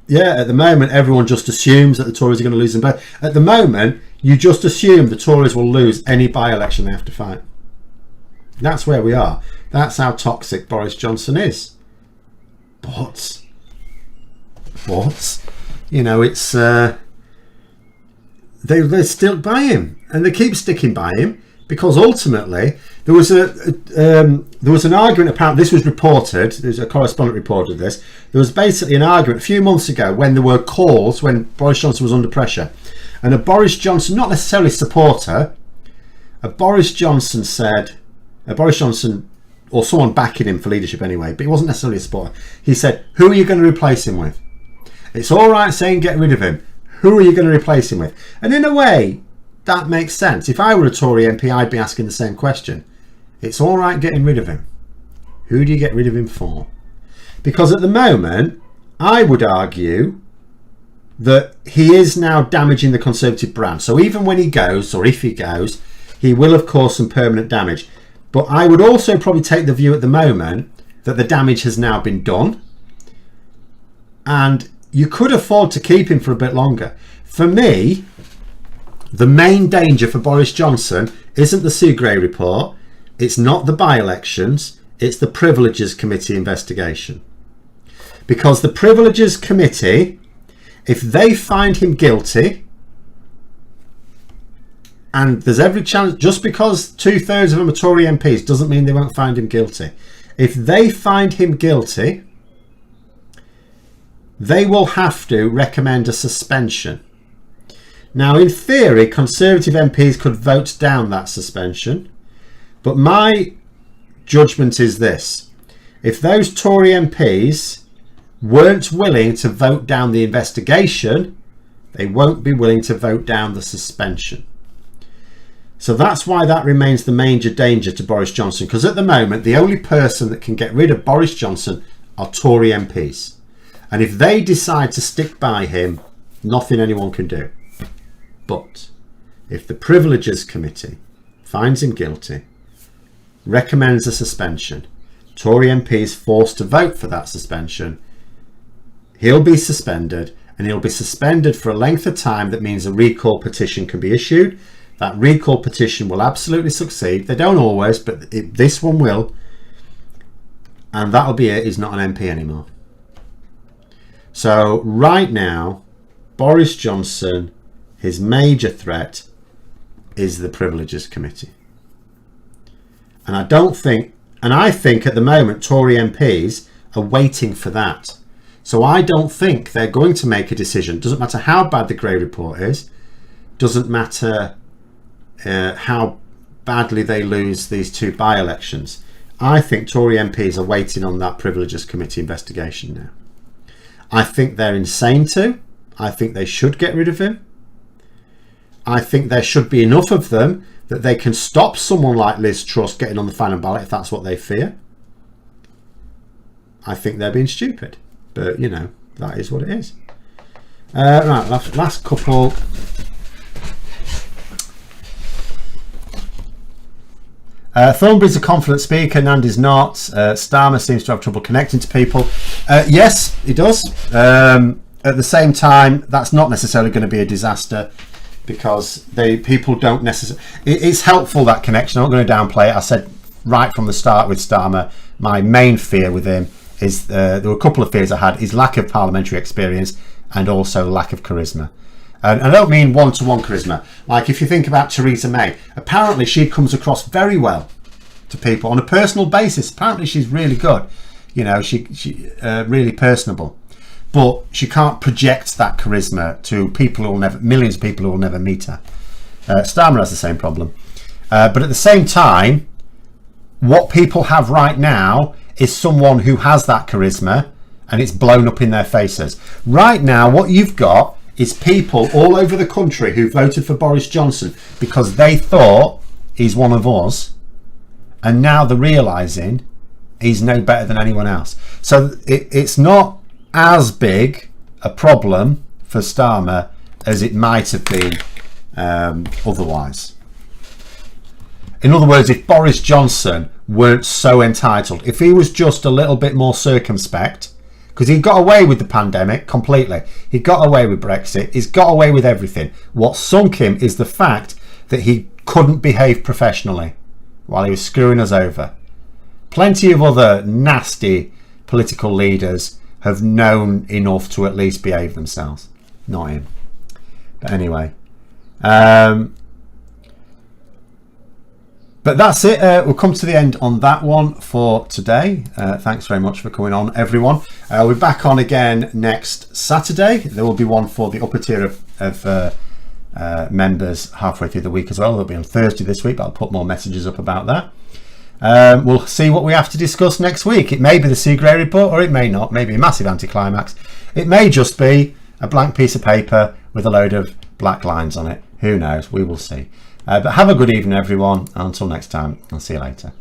yeah, at the moment, everyone just assumes that the Tories are going to lose them both. At the moment, you just assume the Tories will lose any by-election they have to fight. That's where we are. That's how toxic Boris Johnson is. But you know, it's they still by him, and they keep sticking by him because ultimately there was an argument. Apparently, this was reported. There's a correspondent reported this. There was basically an argument a few months ago when there were calls when Boris Johnson was under pressure. And a Boris Johnson, not necessarily supporter, a Boris Johnson or someone backing him for leadership anyway, but he wasn't necessarily a supporter. He said, who are you going to replace him with? It's all right saying get rid of him. Who are you going to replace him with? And in a way, that makes sense. If I were a Tory MP, I'd be asking the same question. It's all right getting rid of him. Who do you get rid of him for? Because at the moment, I would argue that he is now damaging the Conservative brand. So even when he goes, or if he goes, he will have caused some permanent damage. But I would also probably take the view at the moment that the damage has now been done. And you could afford to keep him for a bit longer. For me, the main danger for Boris Johnson isn't the Sue Gray report. It's not the by-elections. It's the Privileges Committee investigation. Because the Privileges Committee, if they find him guilty, and there's every chance, just because 2/3 of them are Tory MPs doesn't mean they won't find him guilty. If they find him guilty, they will have to recommend a suspension. Now, in theory, Conservative MPs could vote down that suspension, but my judgment is this. If those Tory MPs weren't willing to vote down the investigation, they won't be willing to vote down the suspension. So that's why that remains the major danger to Boris Johnson, because at the moment the only person that can get rid of Boris Johnson are Tory MPs, and if they decide to stick by him, nothing anyone can do. But if the Privileges Committee finds him guilty, recommends a suspension, Tory MPs forced to vote for that suspension, he'll be suspended, and he'll be suspended for a length of time that means a recall petition can be issued. That recall petition will absolutely succeed. They don't always, but this one will. And that'll be it. He's not an MP anymore. So right now, Boris Johnson, his major threat is the Privileges Committee. And I think at the moment Tory MPs are waiting for that. So I don't think they're going to make a decision. Doesn't matter how bad the Gray report is. Doesn't matter how badly they lose these two by-elections. I think Tory MPs are waiting on that Privileges Committee investigation now. I think they're insane to. I think they should get rid of him. I think there should be enough of them that they can stop someone like Liz Truss getting on the final ballot if that's what they fear. I think they're being stupid. But, you know, that is what it is. Right, last couple. Thornbury's a confident speaker, Nandy's not. Starmer seems to have trouble connecting to people. Yes, he does. At the same time, that's not necessarily going to be a disaster, because people don't necessarily... It's helpful, that connection. I'm not going to downplay it. I said right from the start with Starmer, my main fear with him is, there were a couple of fears I had, is lack of parliamentary experience and also lack of charisma. And I don't mean one-to-one charisma. Like, if you think about Theresa May, apparently she comes across very well to people on a personal basis. Apparently she's really good. You know, she really personable. But she can't project that charisma to people who will never, millions of people who will never meet her. Starmer has the same problem. But at the same time, what people have right now is someone who has that charisma, and it's blown up in their faces. Right now, what you've got is people all over the country who voted for Boris Johnson because they thought he's one of us, and now they're realising he's no better than anyone else. So it's not as big a problem for Starmer as it might have been otherwise. In other words, if Boris Johnson weren't so entitled, if he was just a little bit more circumspect, because he got away with the pandemic completely, he got away with Brexit, he's got away with everything. What sunk him is the fact that he couldn't behave professionally while he was screwing us over. Plenty of other nasty political leaders have known enough to at least behave themselves. Not him. But anyway. But that's it. We'll come to the end on that one for today. Thanks very much for coming on, everyone. We'll be back on again next Saturday. There will be one for the upper tier of members halfway through the week as well. There'll be on Thursday this week, but I'll put more messages up about that. We'll see what we have to discuss next week. It may be the Seagrave report, or it may not. Maybe a massive anticlimax. It may just be a blank piece of paper with a load of black lines on it. Who knows? We will see. But have a good evening, everyone. Until next time, I'll see you later.